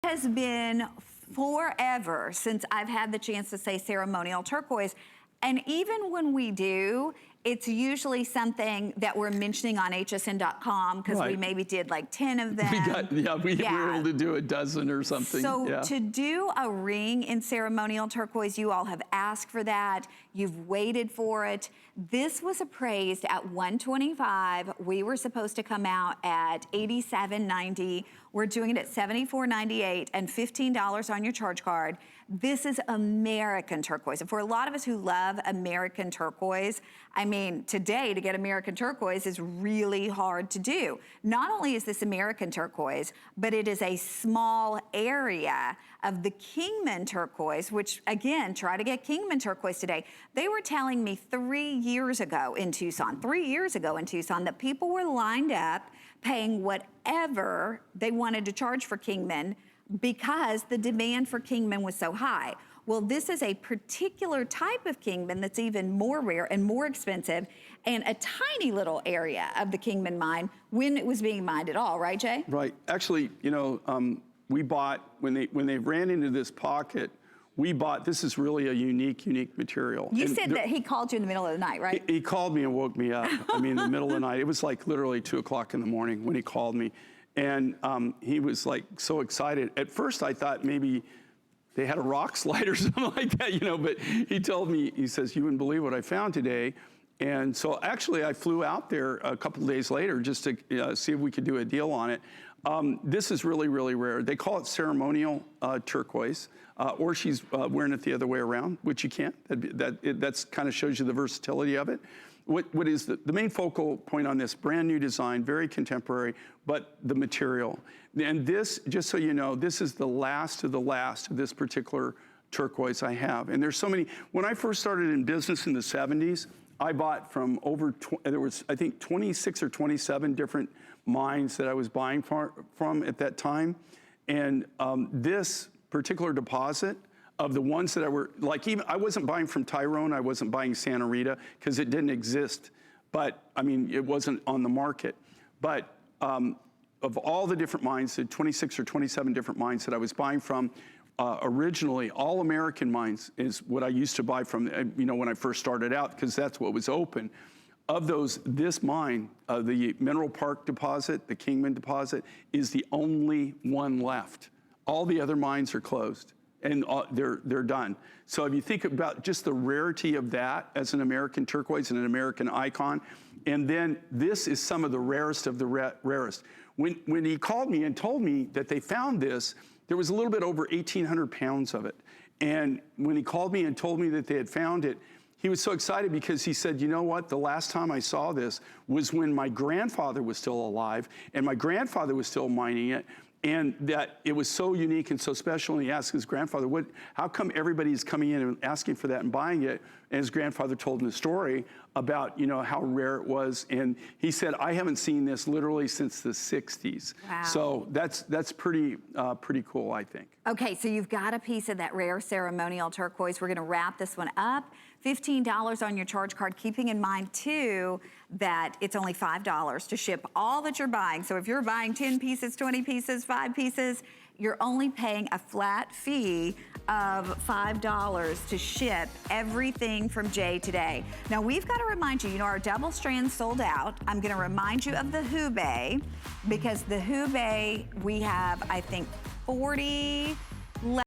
Has been forever since I've had the chance to say ceremonial turquoise. And even when we do, it's usually something that we're mentioning on hsn.com because we maybe did like 10 of them. We were able to do a dozen or something. So to do a ring in ceremonial turquoise, you all have asked for that. You've waited for it. This was appraised at $125. We were supposed to come out at $87.90. We're doing it at $74.98 and $15 on your charge card. This is American turquoise. And for a lot of us who love American turquoise, I mean, today to get American turquoise is really hard to do. Not only is this American turquoise, but it is a small area of the Kingman turquoise, which again, try to get Kingman turquoise today. They were telling me 3 years ago in Tucson, that people were lined up paying whatever they wanted to charge for Kingman because the demand for Kingman was so high. Well, this is a particular type of Kingman that's even more rare and more expensive, and a tiny little area of the Kingman mine when it was being mined at all, right, Jay? Right. Actually, you know, we bought, when they ran into this pocket, we bought, this is really a unique material. You said that he called you in the middle of the night, right? He called me and woke me up. I mean, in the middle of the night. It was like literally 2 o'clock in the morning when he called me. And he was like so excited. At first I thought maybe they had a rock slide or something like that, you know, but he told me, he says, you wouldn't believe what I found today. And so actually I flew out there a couple of days later just to see if we could do a deal on it. This is really, really rare. They call it ceremonial turquoise, or she's wearing it the other way around, which you can't. That's kind of shows you the versatility of it. What is the main focal point on this? Brand new design, very contemporary, but the material. And this, just so you know, this is the last of this particular turquoise I have. And there's so many. When I first started in business in the 70s, I bought from there was, I think, 26 or 27 different mines that I was buying from at that time. And this particular deposit, of the ones that I were, like, even, I wasn't buying from Tyrone, I wasn't buying Santa Rita, because it didn't exist. But, I mean, it wasn't on the market. But of all the different mines, the 26 or 27 different mines that I was buying from, originally, all American mines is what I used to buy from, you know, when I first started out, because that's what was open. Of those, this mine, the Mineral Park deposit, the Kingman deposit, is the only one left. All the other mines are closed. And they're done. So if you think about just the rarity of that as an American turquoise and an American icon, and then this is some of the rarest of the rarest. When he called me and told me that they found this, there was a little bit over 1,800 pounds of it. And when he called me and told me that they had found it, he was so excited because he said, you know what, the last time I saw this was when my grandfather was still alive, and my grandfather was still mining it. And that it was so unique and so special. And he asked his grandfather, how come everybody's coming in and asking for that and buying it? And his grandfather told him the story about, you know, how rare it was. And he said, I haven't seen this literally since the 60s. Wow. So that's pretty cool, I think. Okay, so you've got a piece of that rare ceremonial turquoise. We're gonna wrap this one up. $15 on your charge card, keeping in mind too that it's only $5 to ship all that you're buying. So if you're buying 10 pieces, 20 pieces, 5 pieces, you're only paying a flat fee of $5 to ship everything from Jay today. Now we've got to remind you, you know, our double strand sold out. I'm gonna remind you of the Hubei, because the Hubei, we have, I think, 40